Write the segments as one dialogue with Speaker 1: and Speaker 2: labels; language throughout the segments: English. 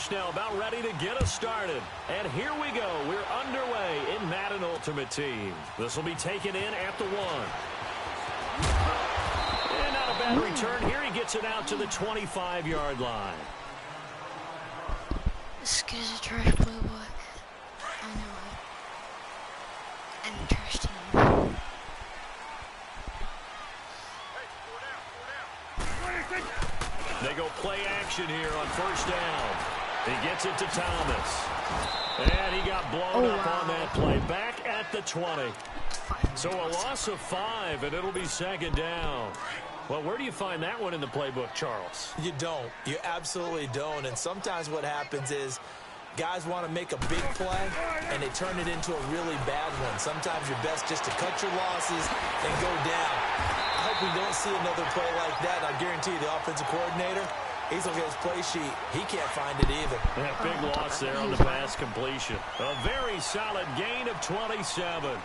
Speaker 1: Walsh now about ready to get us started. And here we go. We're underway in Madden Ultimate Team. This will be taken in at the 1. And not a bad return here. He gets it out to the 25-yard line.
Speaker 2: This guy's a trash playboy. I know it. And a trash team.
Speaker 1: They go play action here on first down. He gets it to Thomas. And he got blown up on that play. Back at the 20. So a loss of 5, and it'll be second down. Well, where do you find that one in the playbook, Charles?
Speaker 3: You don't. You absolutely don't. And sometimes what happens is guys want to make a big play, and they turn it into a really bad one. Sometimes you're best just to cut your losses and go down. I hope we don't see another play like that. I guarantee you the offensive coordinator, he's looking at his play sheet. He can't find it either.
Speaker 1: Yeah, big loss there on the pass completion. A very solid gain of 27.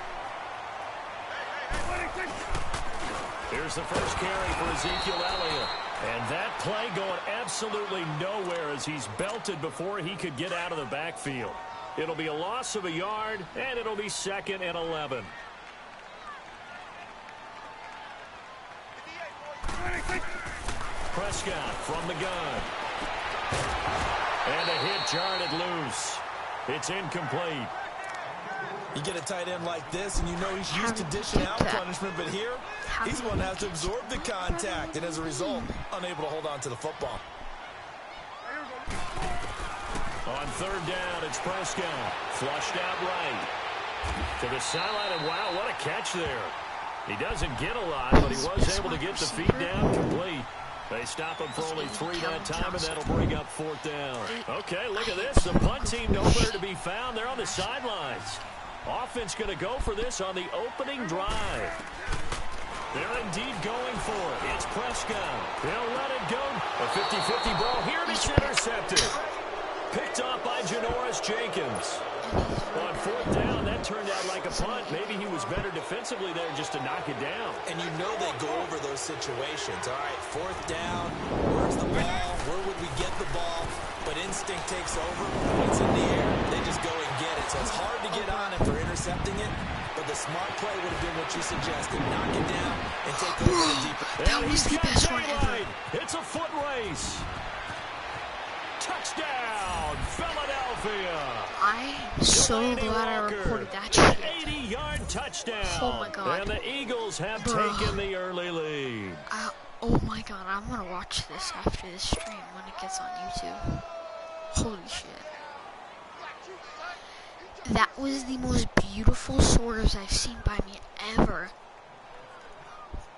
Speaker 1: Here's the first carry for Ezekiel Elliott. And that play going absolutely nowhere as he's belted before he could get out of the backfield. It'll be a loss of a yard, and it'll be 2nd and 11. Prescott from the gun. And a hit jarred it loose. It's incomplete.
Speaker 3: You get a tight end like this, and you know he's used to dishing out punishment, but here, he's the one that has to absorb the contact, and as a result, unable to hold on to the football.
Speaker 1: On third down, it's Prescott. Flushed out right. To the sideline, and wow, what a catch there. He doesn't get a lot, but he was able to get the feet down complete. They stop him for only 3 that time, and that'll bring up 4th down. Okay, look at this. The punt team nowhere to be found. They're on the sidelines. Offense going to go for this on the opening drive. They're indeed going for it. It's Prescott. They'll let it go. A 50-50 ball here, and it's intercepted. Picked off by Janoris Jenkins. On 4th down, that turned out like a punt. Maybe he was better defensively there just to knock it down.
Speaker 3: And you know they go over those situations. All right, 4th down. Where's the ball? Where would we get the ball? But instinct takes over. When it's in the air, they just go and get it. So it's hard to get on it for intercepting it. But the smart play would have been what you suggested. Knock it down and take over the deep.
Speaker 2: That was the best one ever.
Speaker 1: It's a foot race. Touchdown, Philadelphia.
Speaker 2: I'm so glad I recorded that shit.
Speaker 1: 80-yard touchdown.
Speaker 2: Oh my god.
Speaker 1: And the Eagles have taken the early lead.
Speaker 2: Oh my god, I'm gonna watch this after this stream when it gets on YouTube. Holy shit. That was the most beautiful swords I've seen by me ever.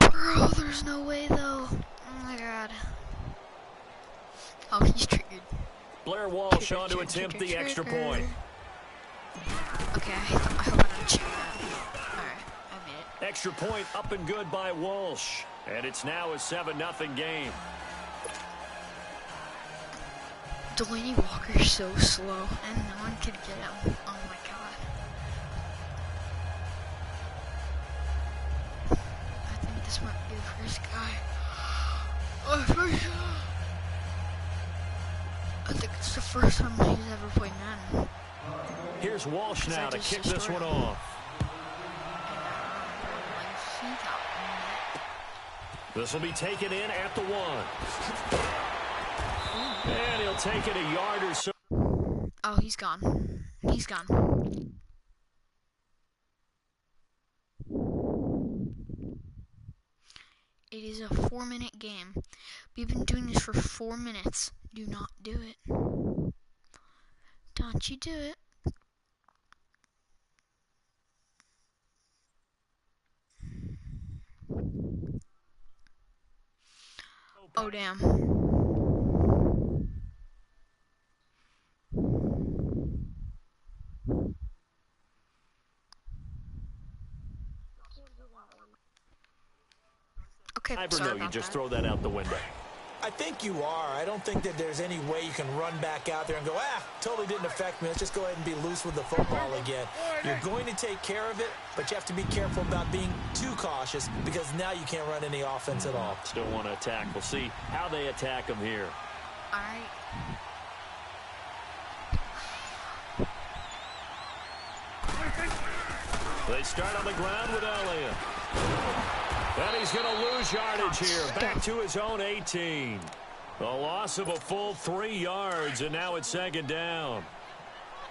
Speaker 2: Bro, there's no way though. Oh my god. Oh, he's triggered.
Speaker 1: Blair Walsh on to attempt the extra point.
Speaker 2: Okay, I hope I didn't check that. Alright, I made it.
Speaker 1: Extra point up and good by Walsh. And it's now a 7-0 game.
Speaker 2: Delaney Walker's so slow, and no one could get him. Oh my god. I think this might be the first guy. I think it's the first time he's ever played Madden.
Speaker 1: Here's Walsh now to kick this one off. This will be taken in at the 1. And he'll take it a yard or so.
Speaker 2: Oh, he's gone. He's gone. It is a 4-minute game. We've been doing this for 4 minutes. Do not do it. Don't you do it. Oh, damn. Okay,
Speaker 1: I never know, you just throw that out the window.
Speaker 3: I think you are. I don't think that there's any way you can run back out there and go, totally didn't affect me. Let's just go ahead and be loose with the football again. You're going to take care of it, but you have to be careful about being too cautious because now you can't run any offense at all.
Speaker 1: Still want to attack. We'll see how they attack them here.
Speaker 2: All right.
Speaker 1: They start on the ground with Elliott. And he's going to lose yardage here. Back to his own 18. A loss of a full 3 yards, and now it's second down.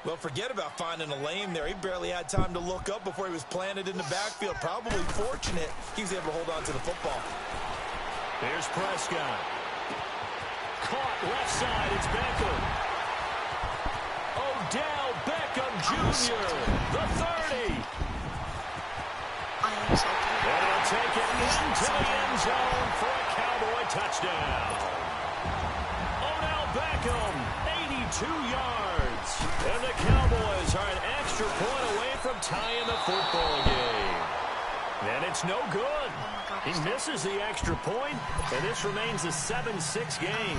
Speaker 3: Well, forget about finding a lane there. He barely had time to look up before he was planted in the backfield. Probably fortunate he was able to hold on to the football.
Speaker 1: Here's Prescott. Caught left side. It's Beckham. Odell Beckham Jr., the 30. And he'll take it into the end zone for a Cowboy touchdown. Odell Beckham, 82 yards. And the Cowboys are an extra point away from tying the football game. And it's no good. He misses the extra point, and this remains a 7-6 game.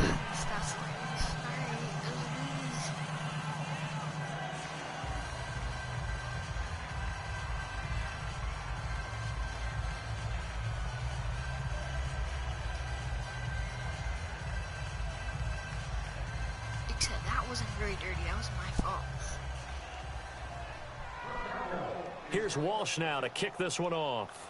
Speaker 2: Except that wasn't very dirty. That was my fault.
Speaker 1: Here's Walsh now to kick this one off.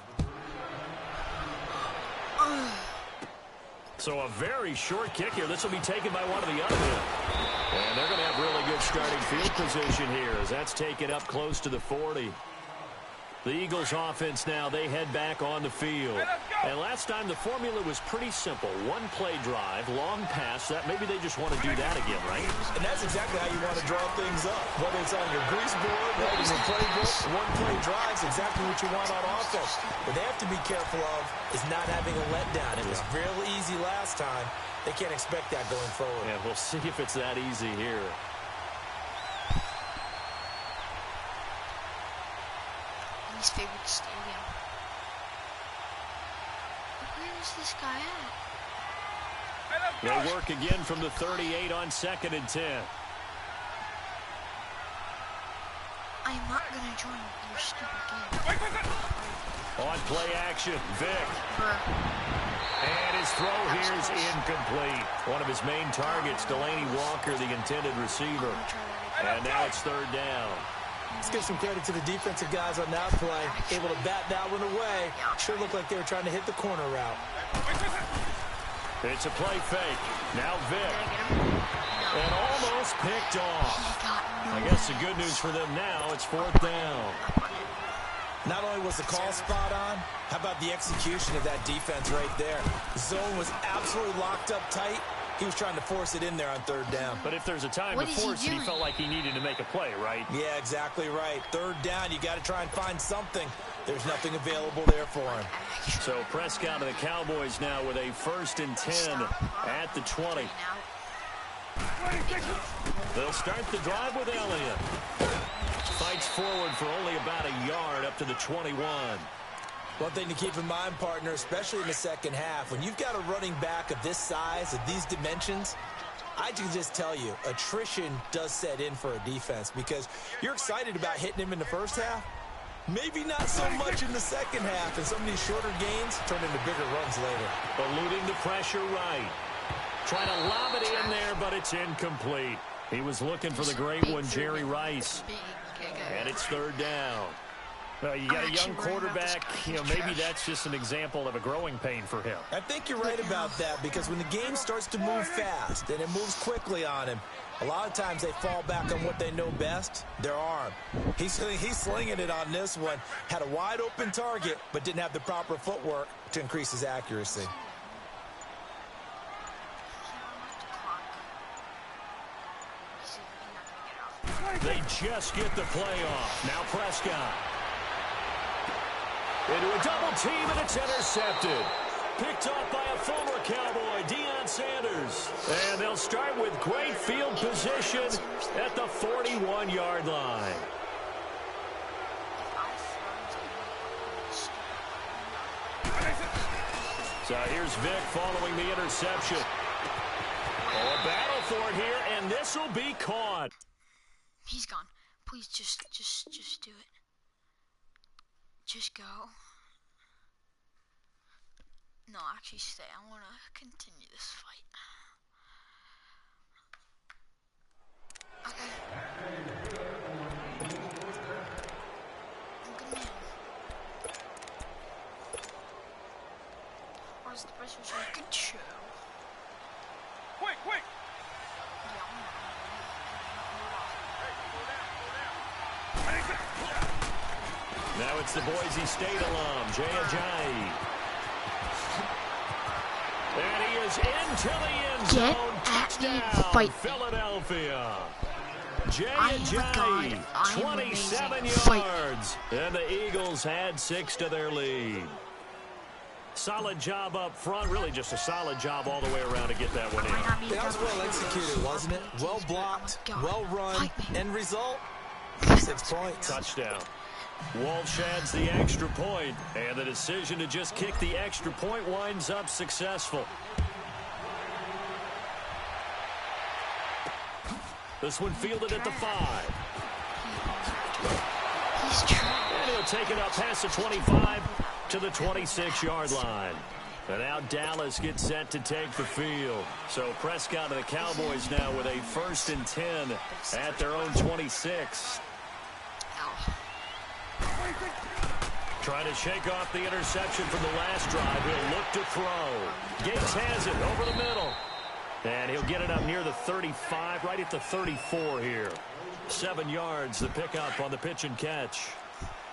Speaker 1: So a very short kick here. This will be taken by one of the other. And they're going to have really good starting field position here as that's taken up close to the 40. The Eagles offense now, they head back on the field. And last time the formula was pretty simple. One play drive, long pass. That maybe they just want to do that again, right?
Speaker 3: And that's exactly how you want to draw things up. Whether it's on your grease board, whether it's a playbook, one play drive is exactly what you want on offense. What they have to be careful of is not having a letdown. It was real easy last time. They can't expect that going forward.
Speaker 1: Yeah, we'll see if it's that easy here.
Speaker 2: His favorite stadium. Where is this guy at?
Speaker 1: They work again from the 38 on 2nd and 10.
Speaker 2: I'm not gonna join your stupid game.
Speaker 1: On play action, Vic. And his throw here is incomplete. One of his main targets, Delaney Walker, the intended receiver. And now it's 3rd down.
Speaker 3: Let's give some credit to the defensive guys on that play. Able to bat that one away. Sure looked like they were trying to hit the corner route.
Speaker 1: It's a play fake. Now Vic. And almost picked off. I guess the good news for them now, it's 4th down.
Speaker 3: Not only was the call spot on, how about the execution of that defense right there? The zone was absolutely locked up tight. He was trying to force it in there on 3rd down.
Speaker 1: But if there's a time to force it, he felt like he needed to make a play, right?
Speaker 3: Yeah, exactly right. 3rd down, you got to try and find something. There's nothing available there for him.
Speaker 1: So Prescott and the Cowboys now with a 1st and 10 at the 20. They'll start the drive with Elliott. Fights forward for only about a yard up to the 21.
Speaker 3: One thing to keep in mind, partner, especially in the second half, when you've got a running back of this size, of these dimensions, I can just tell you, attrition does set in for a defense because you're excited about hitting him in the first half. Maybe not so much in the second half, and some of these shorter gains turn into bigger runs later.
Speaker 1: Eluding the pressure right. Trying to lob it in there, but it's incomplete. He was looking for the great one, Jerry Rice. And it's 3rd down. Well, you got a young quarterback, maybe that's just an example of a growing pain for him.
Speaker 3: I think you're right about that because when the game starts to move fast and it moves quickly on him, a lot of times they fall back on what they know best, their arm. He's slinging it on this one. Had a wide open target, but didn't have the proper footwork to increase his accuracy.
Speaker 1: They just get the play off. Now Prescott. Into a double team, and it's intercepted. Picked off by a former Cowboy, Deion Sanders. And they'll start with great field position at the 41-yard line. So here's Vic following the interception. Oh, a battle for it here, and this will be caught.
Speaker 2: He's gone. Please just do it. Just go. No, actually stay. I want to continue this fight. Okay. I'm good man.
Speaker 1: Now it's the Boise State alum, Jay Ajayi. And he is into the end zone. Touchdown, Philadelphia. Jay Ajayi, 27 yards. And the Eagles add 6 to their lead. Solid job up front. Really just a solid job all the way around to get that one in.
Speaker 3: That was well executed, wasn't it? Well blocked, well run. End result, 6 points.
Speaker 1: Touchdown. Walsh adds the extra point, and the decision to just kick the extra point winds up successful. This one fielded at the 5. And he'll take it up past the 25 to the 26-yard line. And now Dallas gets set to take the field. So Prescott and the Cowboys now with a 1st and 10 at their own 26. Trying to shake off the interception from the last drive. He'll look to throw. Gates has it over the middle. And he'll get it up near the 35, right at the 34 here. 7 yards, the pickup on the pitch and catch.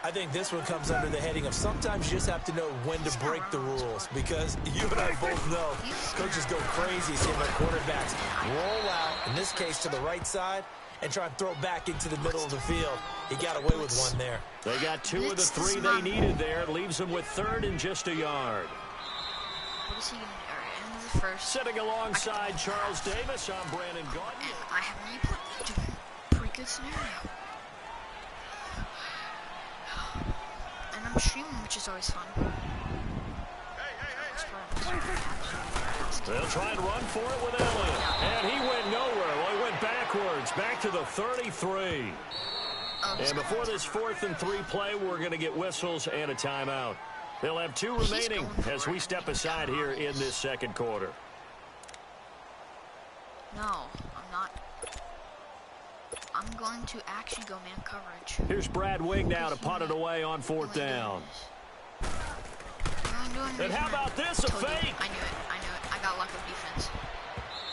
Speaker 3: I think this one comes under the heading of sometimes you just have to know when to break the rules, because you and I both know coaches go crazy seeing their quarterbacks roll out, in this case to the right side, and try and throw it back into the middle of the field. He got away with one there.
Speaker 1: They got 2 of the 3 they needed there. It leaves them with 3rd and just a yard.
Speaker 2: What is he going to do? First.
Speaker 1: Sitting alongside Charles Davis, I'm Brandon Gordon.
Speaker 2: I have a pretty good scenario. And I'm streaming, which is always fun.
Speaker 1: They'll try and run for it with Elliott. And he went nowhere. Well, he went backwards, back to the 33. And before this 4th and 3 play, we're going to get whistles and a timeout. They'll have 2 remaining as we step aside here in this 2nd quarter.
Speaker 2: No, I'm not. I'm going to actually go man coverage.
Speaker 1: Here's Brad Wing now to punt it away on 4th down. And how about this, a fake?
Speaker 2: I knew it. I got luck with defense.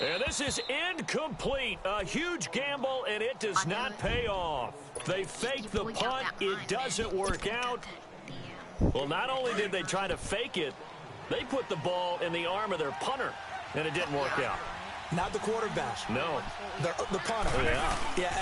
Speaker 1: And this is incomplete. A huge gamble, and it does not pay off. They fake the punt. It doesn't work out. Well, not only did they try to fake it, they put the ball in the arm of their punter, and it didn't work out.
Speaker 3: Not the quarterback.
Speaker 1: No.
Speaker 3: The punter. Yeah,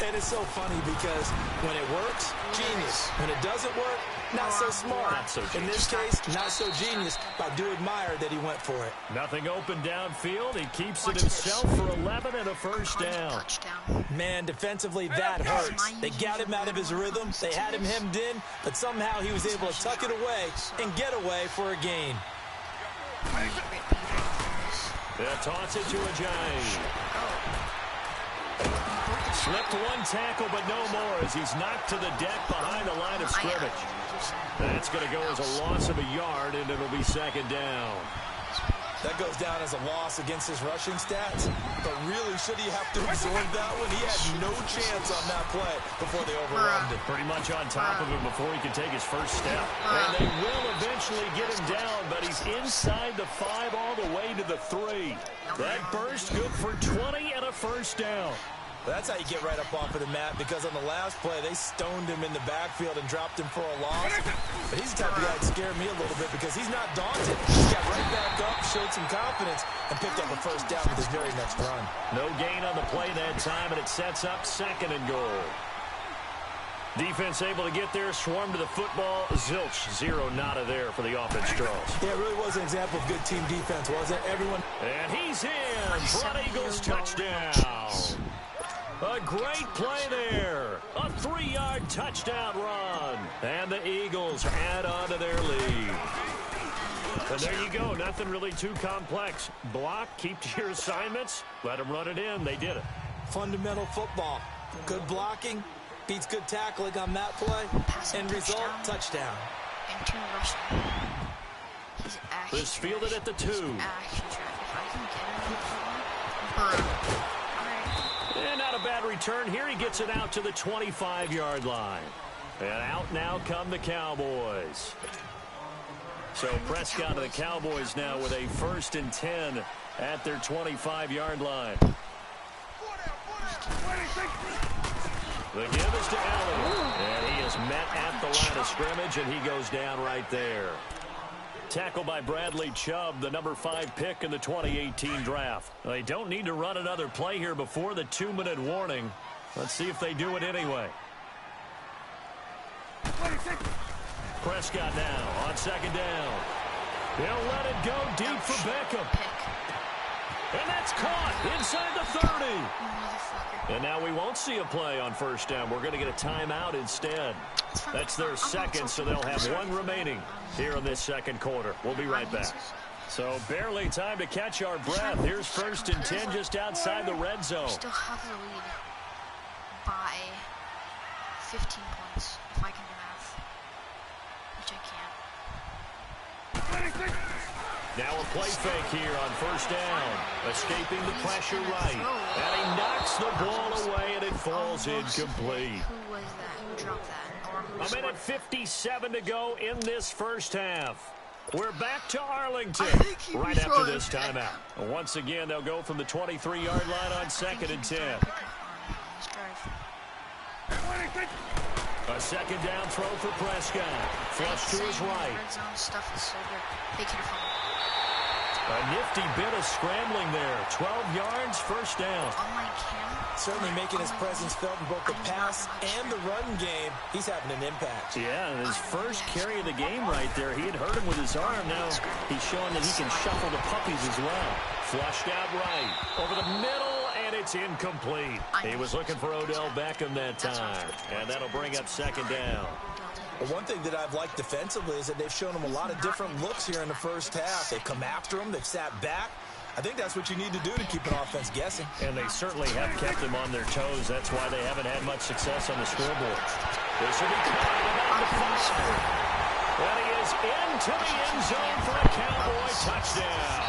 Speaker 3: and it's so funny because when it works, genius. When it doesn't work, not so smart.
Speaker 1: Not so genius.
Speaker 3: In this case, not so genius, but I do admire that he went for it.
Speaker 1: Nothing open downfield. He keeps it himself for 11 and a 1st down.
Speaker 3: Man, defensively, that hurts. They got him out of his rhythm. They had him hemmed in, but somehow he was able to tuck it away and get away for a gain.
Speaker 1: They'll toss it to Ajayi. Slipped 1 tackle, but no more as he's knocked to the deck behind the line of scrimmage. That's going to go as a loss of a yard, and it'll be 2nd down.
Speaker 3: That goes down as a loss against his rushing stats. But really, should he have to absorb that one? He had no chance on that play before they overrun it.
Speaker 1: Pretty much on top of him before he could take his first step. And they will eventually get him down, but he's inside the 5 all the way to the 3. That burst good for 20 and a 1st down.
Speaker 3: That's how you get right up off of the mat, because on the last play, they stoned him in the backfield and dropped him for a loss. But he's the type of guy that scared me a little bit because he's not daunted. He got right back up, showed some confidence, and picked up a 1st down with his very next run.
Speaker 1: No gain on the play that time, and it sets up 2nd and goal. Defense able to get there, swarm to the football. Zilch, 0 nada there for the offense draws.
Speaker 3: Yeah, it really was an example of good team defense, wasn't it? Everyone.
Speaker 1: And he's in. Front Eagles touchdown. A great play there. A 3-yard touchdown run. And the Eagles add on to their lead. And there you go. Nothing really too complex. Block, keep to your assignments, let them run it in. They did it.
Speaker 3: Fundamental football. Good blocking. Beats good tackling on that play. End result, touchdown.
Speaker 2: And 2 rushing. He's actually
Speaker 1: this fielded at the 2. And not a bad return here. He gets it out to the 25-yard line. And out now come the Cowboys. So Prescott and the Cowboys now with a 1st and 10 at their 25-yard line. The give is to Allen. And he is met at the line of scrimmage, and he goes down right there. Tackled by Bradley Chubb, the number 5 pick in the 2018 draft. They don't need to run another play here before the 2-minute warning. Let's see if they do it anyway. Prescott now on 2nd down. He'll let it go deep for Beckham. And that's caught inside the 30. And now we won't see a play on 1st down. We're going to get a timeout instead. That's their second, so they'll have 1 remaining here in this 2nd quarter. We'll be right back. So barely time to catch our breath. Here's 1st and 10 just outside the red zone.
Speaker 2: Still have the lead by 15 points, if I can do math, which I can't.
Speaker 1: Now a play fake here on 1st down. Escaping the pressure right. And he knocks the ball away, and it falls incomplete.
Speaker 2: Who was that? Who dropped that?
Speaker 1: A minute 57 to go in this 1st half. We're back to Arlington right after this timeout. Once again, they'll go from the 23-yard line on 2nd and 10. A 2nd down throw for Prescott. Flush to his right.
Speaker 2: Red zone stuff is so good. They can afford it.
Speaker 1: A nifty bit of scrambling there. 12 yards, 1st down.
Speaker 2: Unlike him,
Speaker 3: certainly making his presence felt in both the pass and the run game. He's having an impact.
Speaker 1: Yeah, and his first carry of the game right there, he had hurt him with his arm. Now he's showing that he can shuffle the puppies as well. Flushed out right. Over the middle, and it's incomplete. He was looking for Odell Beckham that time. And that'll bring up 2nd down.
Speaker 3: But one thing that I've liked defensively is that they've shown him a lot of different looks here in the 1st half. They've come after him. They've sat back. I think that's what you need to do to keep an offense guessing.
Speaker 1: And they certainly have kept them on their toes. That's why they haven't had much success on the scoreboard. This will be caught about the 5. And he is into the end zone for a Cowboy touchdown.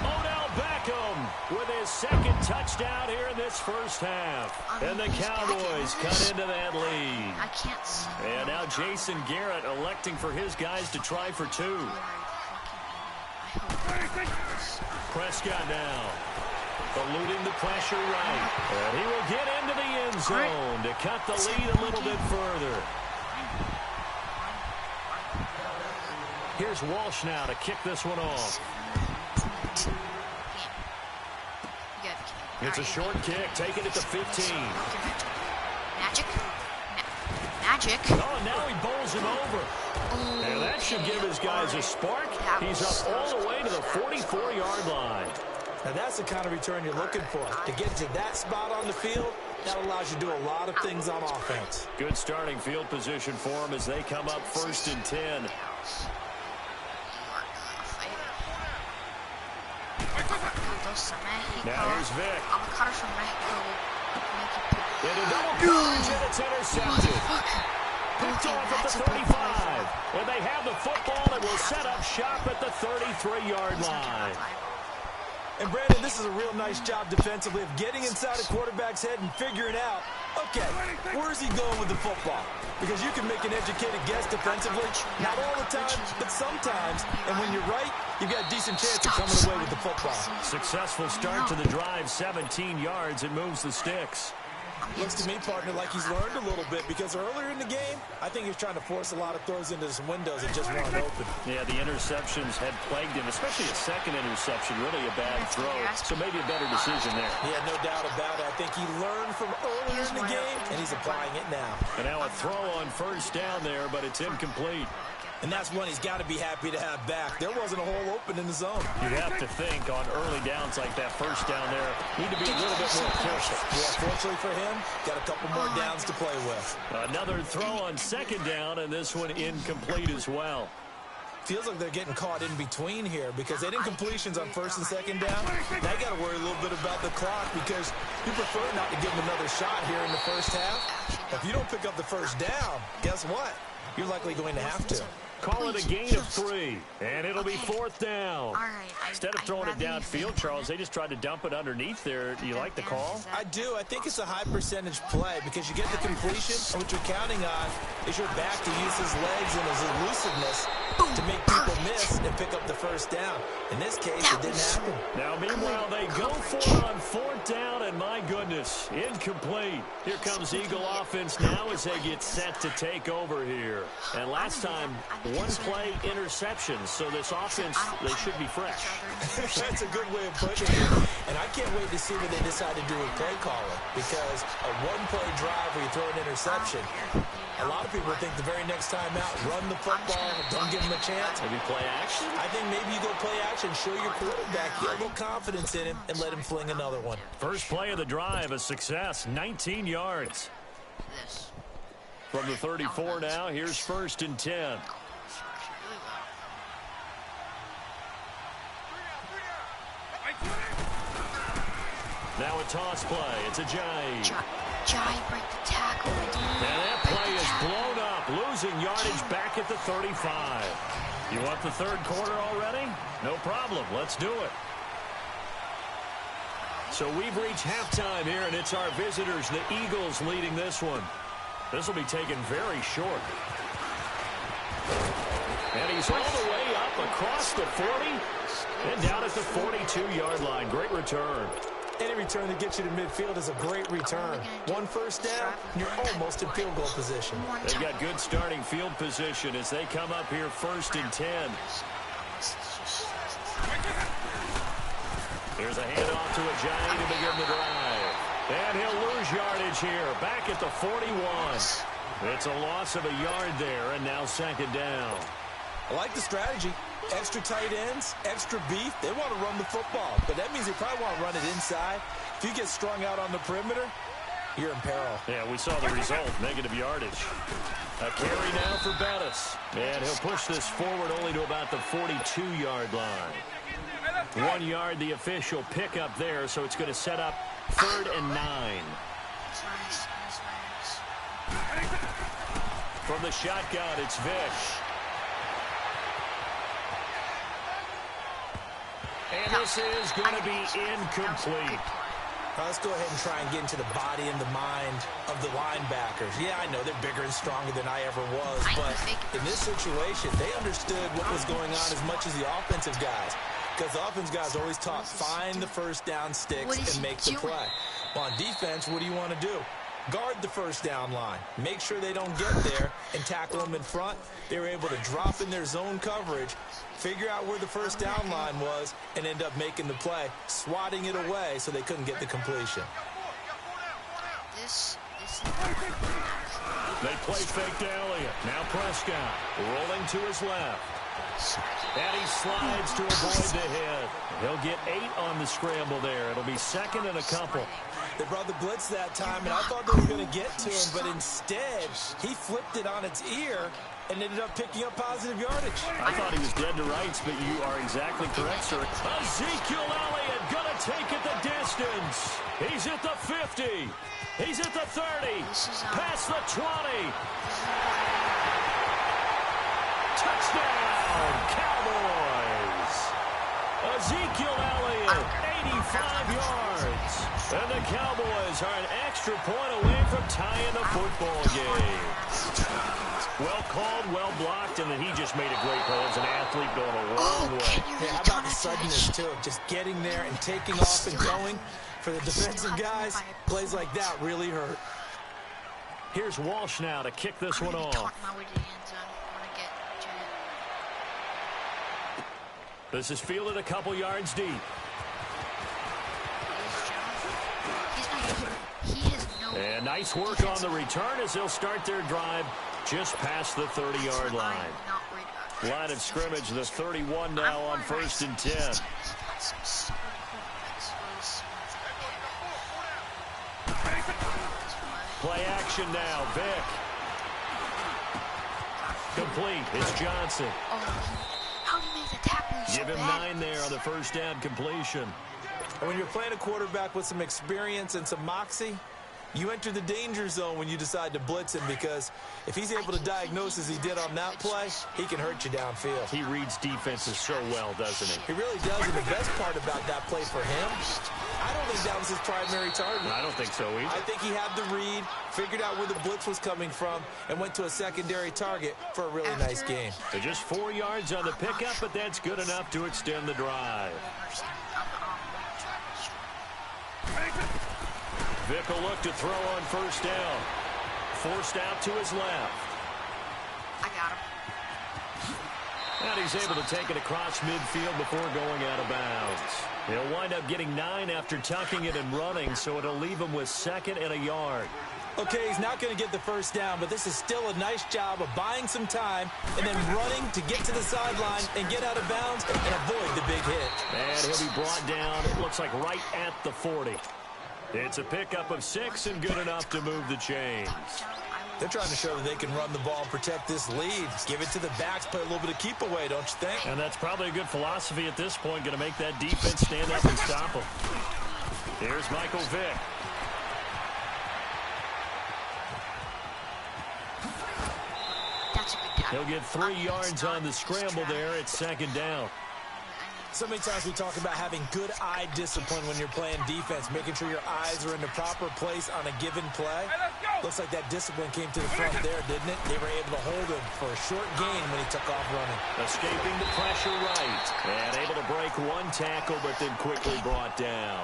Speaker 1: Odell Beckham with his 2nd touchdown here in this 1st half. And the Cowboys cut into that lead.
Speaker 2: I can't see.
Speaker 1: And now Jason Garrett electing for his guys to try for 2. Prescott now, eluding the pressure right. And he will get into the end zone to cut the lead a little bit further. Here's Walsh now to kick this one off. It's a short kick, taking it to 15.
Speaker 2: Magic.
Speaker 1: Oh, and now he bowls it over. And that should give his guys a spark. He's up all the way to the 44-yard line.
Speaker 3: Now that's the kind of return you're looking for. To get to that spot on the field, that allows you to do a lot of things on offense.
Speaker 1: Good starting field position for them as they come up 1st and 10. Now here's Vic. Into double coverage, and it's intercepted. Picked off at the 35. And they have the football and will set up shop at the 33-yard line.
Speaker 3: And Brandon, this is a real nice job defensively of getting inside a quarterback's head and figuring out, okay, where's he going with the football? Because you can make an educated guess defensively, not all the time, but sometimes. And when you're right, you've got a decent chance of coming away with the football.
Speaker 1: Successful start to the drive, 17 yards, and moves the sticks.
Speaker 3: Looks to me, partner, like he's learned a little bit because earlier in the game, I think he was trying to force a lot of throws into some windows that just weren't open.
Speaker 1: Yeah, the interceptions had plagued him, especially a 2nd interception, really a bad throw. So maybe a better decision there.
Speaker 3: Yeah, no doubt about it. I think he learned from earlier in the game, and he's applying it now.
Speaker 1: And now a throw on 1st down there, but it's incomplete.
Speaker 3: And that's one he's got to be happy to have back. There wasn't a hole open in the zone.
Speaker 1: You have to think on early downs like that 1st down there, need to be a little bit more careful.
Speaker 3: Yeah, fortunately for him, got a couple more downs to play with.
Speaker 1: Another throw on 2nd down, and this one incomplete as well.
Speaker 3: Feels like they're getting caught in between here because they didn't completions on 1st and 2nd down. Now you got to worry a little bit about the clock because you prefer not to give them another shot here in the 1st half. If you don't pick up the 1st down, guess what? You're likely going to have to.
Speaker 1: Call it a gain of 3, and it'll be 4th down.
Speaker 2: All right.
Speaker 1: Instead of throwing it downfield, Charles, they just tried to dump it underneath there. Do you like the call?
Speaker 3: I do. I think it's a high percentage play because you get the completion, and what you're counting on is your back to use his legs and his elusiveness to make people miss and pick up the first down. In this case, it didn't happen.
Speaker 1: Now, meanwhile, they go for it on 4th down, and my goodness, incomplete. Here comes Eagle offense now as they get set to take over here. And last time, 1 play interception, so this offense, they should be fresh.
Speaker 3: That's a good way of putting it. And I can't wait to see what they decide to do with play calling, because a 1-play drive where you throw an interception, a lot of people think the very next time out, run the football, don't give him a chance.
Speaker 1: Maybe play action?
Speaker 3: I think maybe you go play action, show your quarterback, get a little confidence in him, and let him fling another one.
Speaker 1: First play of the drive, a success, 19 yards. From the 34 now, here's 1st and 10. Now a toss play. It's a Jai.
Speaker 2: Jai, break the tackle.
Speaker 1: And that play is blown up, losing yardage back at the 35. You want the 3rd quarter already? No problem. Let's do it. So we've reached halftime here, and it's our visitors, the Eagles, leading this one. This will be taken very short. And he's all the way up across the 40 and down at the 42-yard line. Great return.
Speaker 3: Any return that gets you to midfield is a great return. 1 first down, you're almost in field goal position.
Speaker 1: They've got good starting field position as they come up here 1st and 10. Here's a handoff to a Giant to begin the drive. And he'll lose yardage here, back at the 41. It's a loss of a yard there, and now 2nd down.
Speaker 3: I like the strategy. Extra tight ends, extra beef. They want to run the football, but that means they probably want to run it inside. If you get strung out on the perimeter, you're in peril.
Speaker 1: Yeah, we saw the result, negative yardage. A carry now for Bettis. And he'll push this forward only to about the 42-yard line. 1 yard, the official pickup there, so it's going to set up 3rd and 9. From the shotgun, it's Vick. And this is going to be incomplete.
Speaker 3: Now let's go ahead and try and get into the body and the mind of the linebackers. Yeah, I know they're bigger and stronger than I ever was, but in this situation, they understood what was going on as much as the offensive guys. Because the offensive guys always taught, find the first down sticks and make the play. Well, on defense, what do you want to do? Guard the first down line. Make sure they don't get there and tackle them in front. They were able to drop in their zone coverage, figure out where the first down line was, and end up making the play, swatting it away so they couldn't get the completion.
Speaker 1: They play fake to Elliott. Now Prescott rolling to his left. And he slides to avoid the hit. He'll get 8 on the scramble there. It'll be 2nd and a couple.
Speaker 3: They brought the blitz that time, and I thought they were going to get to him, but instead, he flipped it on its ear and ended up picking up positive yardage.
Speaker 1: I thought he was dead to rights, but you are exactly correct, sir. Ezekiel Elliott going to take it the distance. He's at the 50. He's at the 30. Past the 20. Touchdown, Cowboys. Ezekiel Elliott, 85 yards. And the Cowboys are an extra point away from tying the football game. Well called, well blocked, and then he just made a great play as an athlete going a long way.
Speaker 3: Yeah, how about the suddenness, too, of just getting there and taking off and going? For the defensive guys, plays like that really hurt.
Speaker 1: Here's Walsh now to kick this one off. This is fielded a couple yards deep. And nice work on the return as they'll start their drive just past the 30-yard line. Line of scrimmage, the 31 now on 1st and 10. Play action now, Vick. Complete, it's Johnson. Give him 9 there on the first down completion.
Speaker 3: And when you're playing a quarterback with some experience and some moxie, You enter the danger zone when you decide to blitz him, because if he's able to diagnose as he did on that play, he can hurt you downfield.
Speaker 1: He reads defenses so well, doesn't he?
Speaker 3: He really does, and the best part about that play for him, I don't think that was his primary target.
Speaker 1: I don't think so either.
Speaker 3: I think he had the read, figured out where the blitz was coming from, and went to a secondary target for a really nice game.
Speaker 1: So just 4 yards on the pickup, but that's good enough to extend the drive. Vick will look to throw on first down. Forced out to his left.
Speaker 2: I got him.
Speaker 1: And he's able to take it across midfield before going out of bounds. He'll wind up getting 9 after tucking it and running, so it'll leave him with 2nd and a yard.
Speaker 3: Okay, he's not going to get the first down, but this is still a nice job of buying some time and then running to get to the sideline and get out of bounds and avoid the big hit.
Speaker 1: And he'll be brought down, it looks like right at the 40. It's a pickup of 6 and good enough to move the chains.
Speaker 3: They're trying to show that they can run the ball and protect this lead. Give it to the backs, play a little bit of keep away, don't you think?
Speaker 1: And that's probably a good philosophy at this point, going to make that defense stand up and stop him. Here's Michael Vick.
Speaker 2: That's a good tackle.
Speaker 1: He'll get 3 yards on the scramble there. It's 2nd down.
Speaker 3: So many times we talk about having good eye discipline when you're playing defense, making sure your eyes are in the proper place on a given play. Looks like that discipline came to the front there, didn't it? They were able to hold him for a short gain when he took off running.
Speaker 1: Escaping the pressure right. And able to break 1 tackle, but then quickly brought down.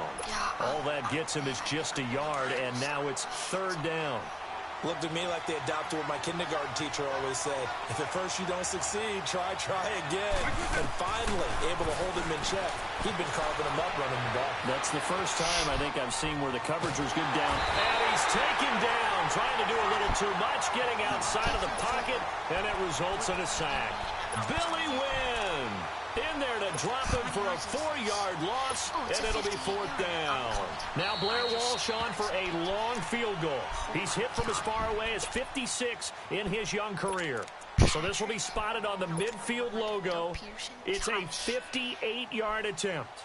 Speaker 1: All that gets him is just a yard, and now it's 3rd down.
Speaker 3: Looked at me like they adopted what my kindergarten teacher always said. If at first you don't succeed, try again. And finally, able to hold him in check. He'd been carving him up running the ball.
Speaker 1: That's the first time I think I've seen where the coverage was good down. And he's taken down, trying to do a little too much, getting outside of the pocket, and it results in a sack. Billy Wynn in there to drop him for a 4-yard loss, and it'll be 4th down. Now Blair Walsh on for a long field goal. He's hit from as far away as 56 in his young career. So this will be spotted on the midfield logo. It's a 58-yard attempt.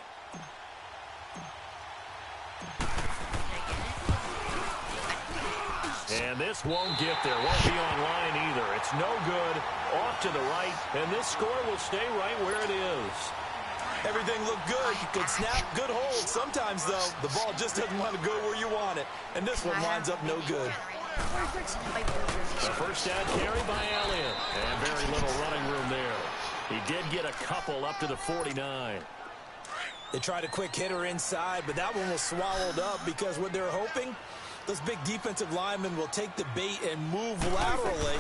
Speaker 1: And this won't get there. Won't be on line either. It's no good. Off to the right. And this score will stay right where it is.
Speaker 3: Everything looked good. Good snap, good hold. Sometimes, though, the ball just doesn't want to go where you want it. And this one winds up no good.
Speaker 1: The first down carry by Elliott. And very little running room there. He did get a couple up to the 49.
Speaker 3: They tried a quick hitter inside, but that one was swallowed up because what they're hoping, those big defensive linemen will take the bait and move laterally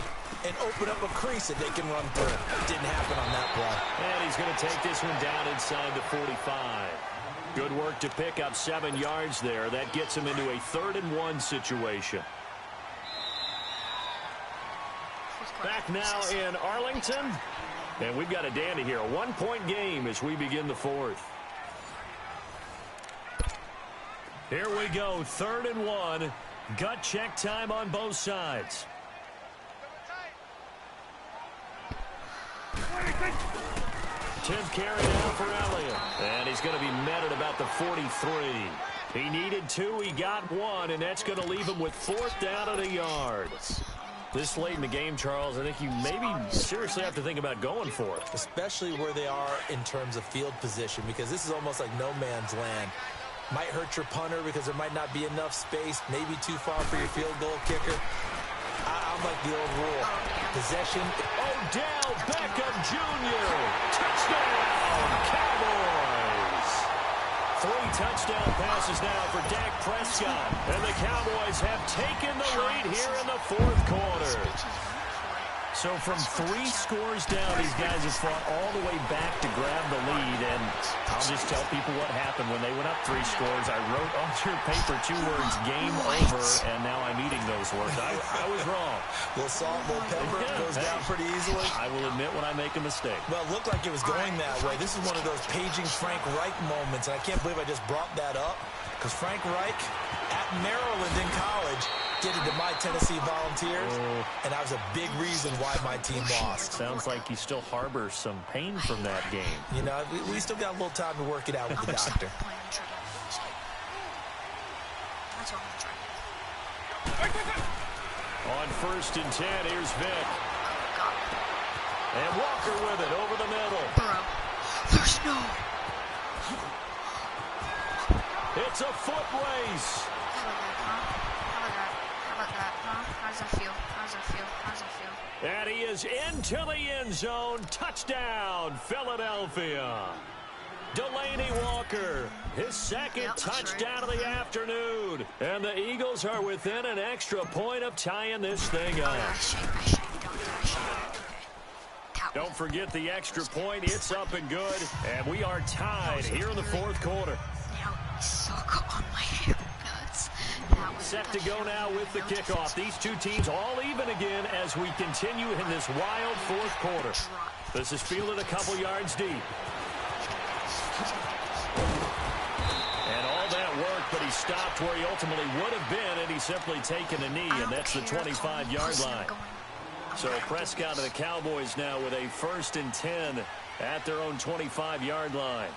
Speaker 3: and open up a crease that they can run through. It didn't happen on that play.
Speaker 1: And he's going to take this one down inside the 45. Good work to pick up 7 yards there. That gets him into a 3rd and 1 situation. Back now in Arlington. And we've got a dandy here. A 1-point game as we begin the 4th. Here we go, 3rd and 1. Gut check time on both sides. 10th carry now for Elliott. And he's going to be met at about the 43. He needed 2, he got 1, and that's going to leave him with 4th down and a yard. This late in the game, Charles, I think you maybe seriously have to think about going for it.
Speaker 3: Especially where they are in terms of field position, because this is almost like no man's land. Might hurt your punter because there might not be enough space, maybe too far for your field goal kicker. I'm like the old rule. Possession.
Speaker 1: Odell Beckham Jr. Touchdown, Cowboys. 3 touchdown passes now for Dak Prescott. And the Cowboys have taken the lead here in the 4th quarter. So from 3 scores down, these guys have fought all the way back to grab the lead. And I'll just tell people what happened when they went up 3 scores. I wrote on your paper 2 words, game over, and now I'm eating those words. I was wrong.
Speaker 3: Little salt, little pepper, goes down pretty easily.
Speaker 1: I will admit when I make a mistake.
Speaker 3: Well, it looked like it was going that way. This is one of those paging Frank Reich moments, and I can't believe I just brought that up, because Frank Reich at Maryland in college did it to my Tennessee Volunteers, and that was a big reason why my team lost.
Speaker 1: Sounds like you still harbor some pain from that game.
Speaker 3: You know, we still got a little time to work it out with the doctor.
Speaker 1: On 1st and 10, here's Vick. And Walker with it over the middle.
Speaker 2: Bro, there's no.
Speaker 1: It's a foot race.
Speaker 2: How about that, huh? How does that feel? How does that feel? How does that feel?
Speaker 1: And he is into the end zone. Touchdown, Philadelphia. Delaney Walker, his second touchdown of the afternoon. And the Eagles are within an extra point of tying this thing up. Don't forget the extra point. It's up and good. And we are tied here in the 4th quarter.
Speaker 2: Now suck on my hair nuts.
Speaker 1: Set to go now with the kickoff. These two teams all even again as we continue in this wild 4th quarter. This is fielded a couple yards deep. And all that work, but he stopped where he ultimately would have been, and he's simply taken a knee, and that's the 25-yard line. So Prescott of the Cowboys now with a 1st and 10 at their own 25-yard line.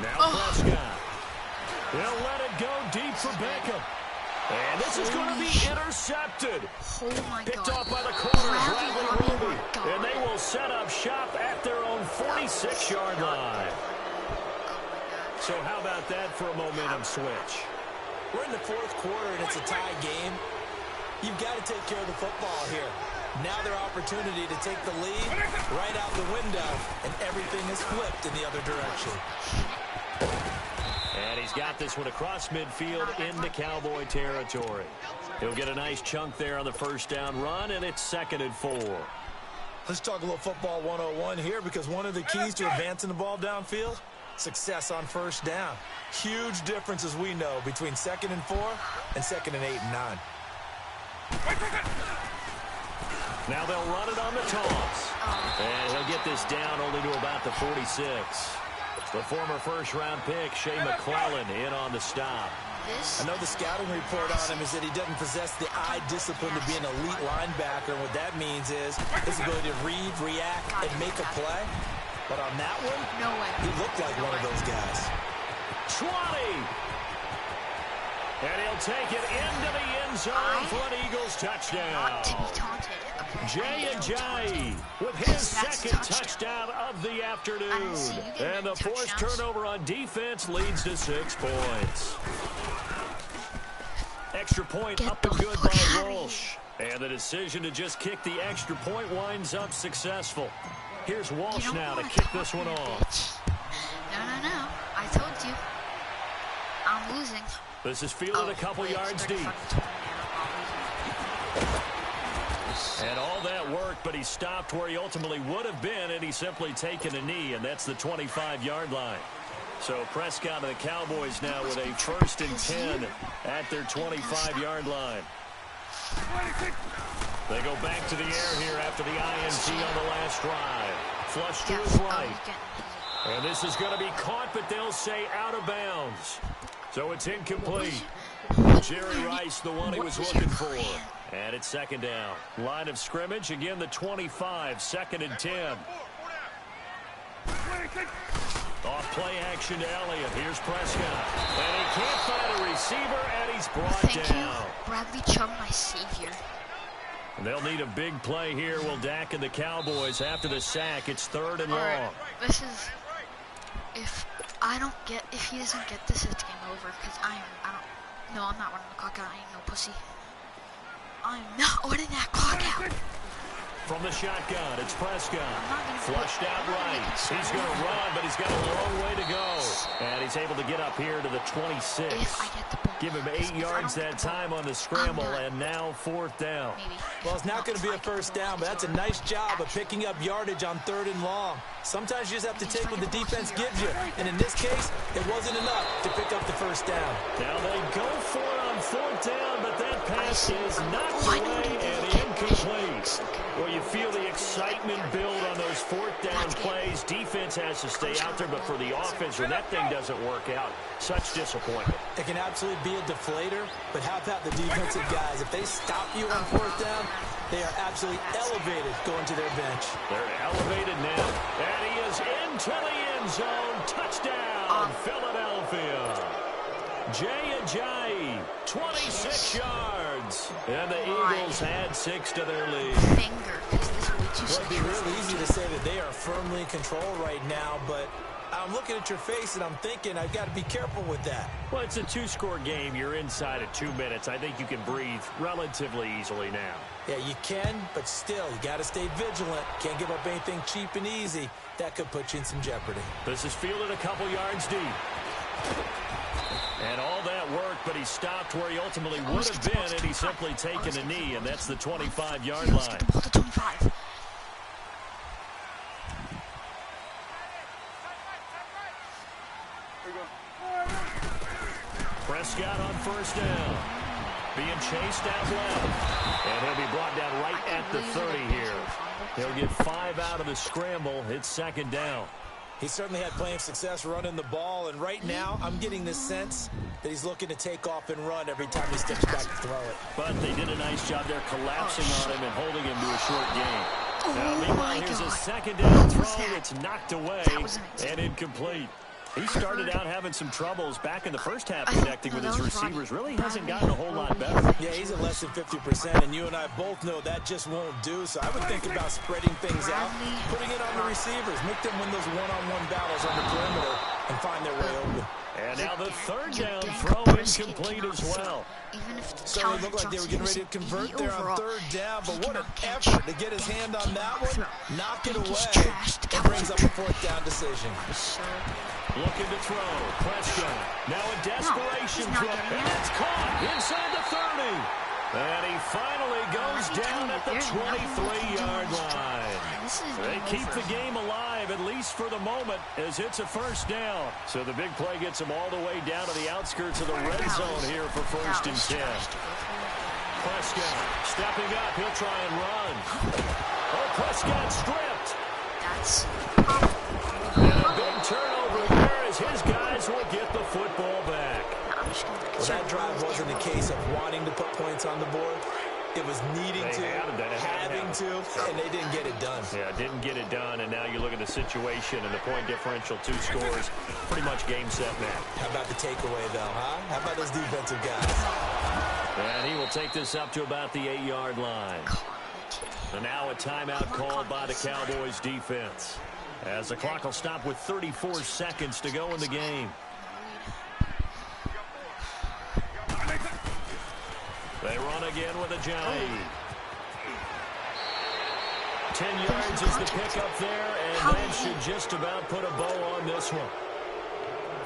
Speaker 1: Now Prescott. He'll let it go deep for Beckham. And this is going to be intercepted.
Speaker 2: Oh my
Speaker 1: Picked
Speaker 2: God.
Speaker 1: off by the corner, Bradley
Speaker 2: Roby.
Speaker 1: Roby. And they will set up shop at their own 46-yard line. So how about that for a momentum switch?
Speaker 3: We're in the 4th quarter, and it's a tie game. You've got to take care of the football here. Now their opportunity to take the lead right out the window, and everything is flipped in the other direction.
Speaker 1: And he's got this one across midfield into Cowboy territory. He'll get a nice chunk there on the 1st down run, and it's 2nd and 4.
Speaker 3: Let's talk a little football 101 here, because one of the keys to advancing the ball downfield, success on 1st down. Huge difference, as we know, between 2nd and 4 and 2nd and 8 and 9.
Speaker 1: Now they'll run it on the toss. And he'll get this down only to about the 46. The former 1st-round pick, Shea McClellan, in on the stop.
Speaker 3: I know the scouting report on him is that he doesn't possess the eye discipline to be an elite linebacker. And what that means is his ability to read, react, and make a play. But on that one,
Speaker 2: No way.
Speaker 3: he looked like one of those guys.
Speaker 1: 20. And he'll take it into the end zone for an Eagles touchdown.
Speaker 2: Not to be taunted.
Speaker 1: Jay Ajayi with his second touchdown of the afternoon. And the forced turnover on defense leads to 6 points. Extra point up and good by Walsh. And the decision to just kick the extra point winds up successful. Here's Walsh now to kick this one off.
Speaker 2: No. I told you. I'm losing.
Speaker 1: This is fielded a couple yards deep. And all that work, but he stopped where he ultimately would have been, and he's simply taken a knee, and that's the 25-yard line. So Prescott of the Cowboys now with a 1st and 10 at their 25-yard line. They go back to the air here after the INT on the last drive. Flush to his right. And this is going to be caught, but they'll say out of bounds. So it's incomplete. Jerry Rice, the one he was looking for. And it's 2nd down. Line of scrimmage, again the 25, 2nd and 10. Off play action to Elliott. Here's Prescott. And he can't find a receiver, and he's brought down.
Speaker 2: Bradley Chubb, my savior.
Speaker 1: And they'll need a big play here. Will Dak and the Cowboys after the sack. It's 3rd and long.
Speaker 2: Right. This is, if he doesn't get this, it's game over. Because I'm not running the clock out. I ain't no pussy. I'm not running that clock out.
Speaker 1: From the shotgun, it's Prescott. Flushed out right. He's going to run, but he's got a long way to go. And he's able to get up here to the 26.
Speaker 2: If I get the ball.
Speaker 1: Give him 8 yards that time on the scramble, and now 4th down.
Speaker 2: Maybe.
Speaker 3: Well, it's not going to be a 1st down, but that's a nice job of picking up yardage on 3rd and long. Sometimes you just have to take what the defense gives you. And in this case, it wasn't enough to pick up the 1st down.
Speaker 1: Now they go for it on 4th down, but that pass is knocked away and incomplete. Well, you feel the excitement build on those 4th down plays. Defense has to stay out there, but for the offense, when that thing doesn't work out, such disappointment.
Speaker 3: It can absolutely be a deflator, but how about the defensive guys? If they stop you on 4th down, they are absolutely elevated going to their bench.
Speaker 1: They're elevated now, and he is into the end zone. Touchdown, Philadelphia. Jay Ajayi, 26 yards. And the Eagles had 6 to their lead.
Speaker 3: Well, it'd be real easy to say that they are firmly in control right now, but I'm looking at your face and I'm thinking I've got to be careful with that.
Speaker 1: Well, it's a 2-score game. You're inside of 2 minutes. I think you can breathe relatively easily now.
Speaker 3: Yeah, you can, but still, you got to stay vigilant. Can't give up anything cheap and easy. That could put you in some jeopardy.
Speaker 1: This is fielded a couple yards deep. And all that work, but he stopped where he ultimately would have been, and he's simply taken a knee, and that's the 25-yard line. Prescott on first down. Being chased out left. And he'll be brought down right at the 30 here. He'll get 5 out of the scramble. It's second down.
Speaker 3: He certainly had plenty of success running the ball, and right now I'm getting the sense that he's looking to take off and run every time he steps back to throw it.
Speaker 1: But they did a nice job there collapsing on him and holding him to a short gain. Now, meanwhile, here's a second down throw that's knocked away and incomplete. He started out having some troubles back in the first half connecting with his receivers. Really hasn't gotten a whole lot better.
Speaker 3: Yeah, he's at less than 50%, and you and I both know that just won't do. So I would think about spreading things out, putting it on the receivers, make them win those one-on-one battles on the perimeter and find their way open.
Speaker 1: And now the third down throw incomplete as well.
Speaker 3: So it looked like they were getting ready to convert there on third down, but what an effort to get his hand on that one, knock it away, and brings up a fourth down decision.
Speaker 1: Looking to throw. Prescott. Now a desperation throw. And it's caught inside the 30. And he finally goes down at the 23-yard line. They keep the game alive, at least for the moment, as it's a first down. So the big play gets them all the way down to the outskirts of the red zone here for first and 10. Prescott stepping up. He'll try and run. Oh, Prescott stripped. And a big turnover there as his guys will get the football back.
Speaker 3: Well, that drive wasn't a case of wanting to put points on the board. It was needing to, having to, and they didn't get it done.
Speaker 1: Yeah, didn't get it done, and now you look at the situation and the point differential, 2 scores, pretty much game, set, match.
Speaker 3: How about the takeaway, though, huh? How about those defensive guys?
Speaker 1: And he will take this up to about the 8-yard line. And now a timeout called by the Cowboys defense, as the clock will stop with 34 seconds to go in the game. They run again with Ajayi. 10 yards is the pickup there, and that should just about put a bow on this one.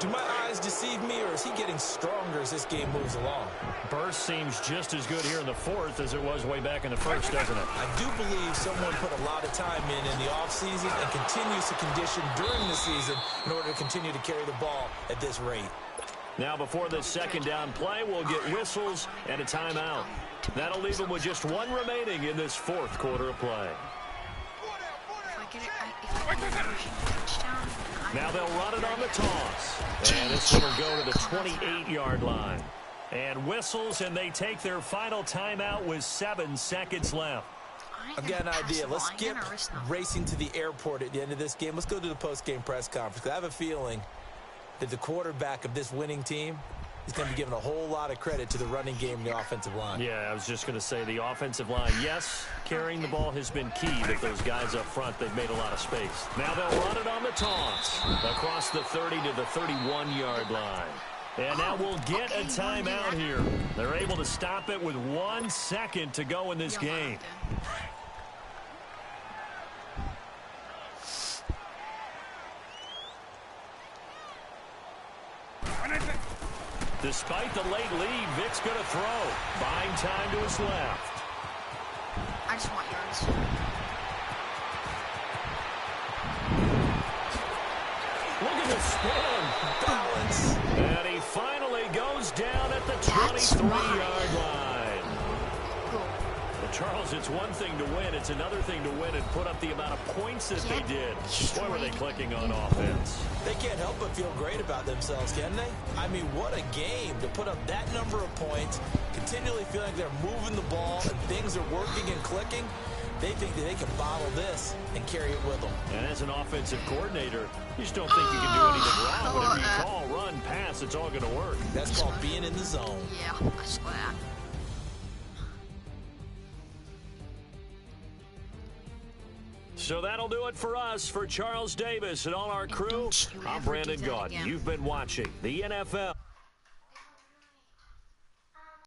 Speaker 3: Do my eyes deceive me, or is he getting stronger as this game moves along?
Speaker 1: Burst seems just as good here in the fourth as it was way back in the first, doesn't it?
Speaker 3: I do believe someone put a lot of time in the offseason and continues to condition during the season in order to continue to carry the ball at this rate.
Speaker 1: Now, before this second down play, we'll get whistles and a timeout. That'll leave them with just 1 remaining in this fourth quarter of play. Now they'll run it on the toss. And this one will go to the 28-yard line. And whistles, and they take their final timeout with 7 seconds left.
Speaker 3: I've got an idea. Let's skip racing to the airport at the end of this game. Let's go to the post-game press conference. I have a feeling that the quarterback of this winning team is going to be given a whole lot of credit to the running game and the offensive line.
Speaker 1: Yeah, I was just going to say the offensive line, yes, carrying the ball has been key, but those guys up front, they've made a lot of space. Now they'll run it on the toss across the 30 to the 31-yard line. And now we'll get a timeout here. They're able to stop it with 1 second to go in this game. Despite the late lead, Vic's going to throw. Buying time to his left.
Speaker 2: I just want yards.
Speaker 1: Look at the spin. Balance. And he finally goes down at the 23-yard line. Well, Charles, it's one thing to win. It's another thing to win and put up the amount of points that they did. Boy, were they clicking on offense.
Speaker 3: They can't help but feel great about themselves, can they? I mean, what a game to put up that number of points, continually feeling like they're moving the ball and things are working and clicking. They think that they can bottle this and carry it with them.
Speaker 1: And as an offensive coordinator, you just don't think you can do anything wrong. Whatever you call, run, pass, guess it's all going to work.
Speaker 3: That's called being in the zone.
Speaker 2: Yeah, I swear.
Speaker 1: So that'll do it for us. For Charles Davis and all our crew, I'm Brandon Gaudin. You've been watching the NFL.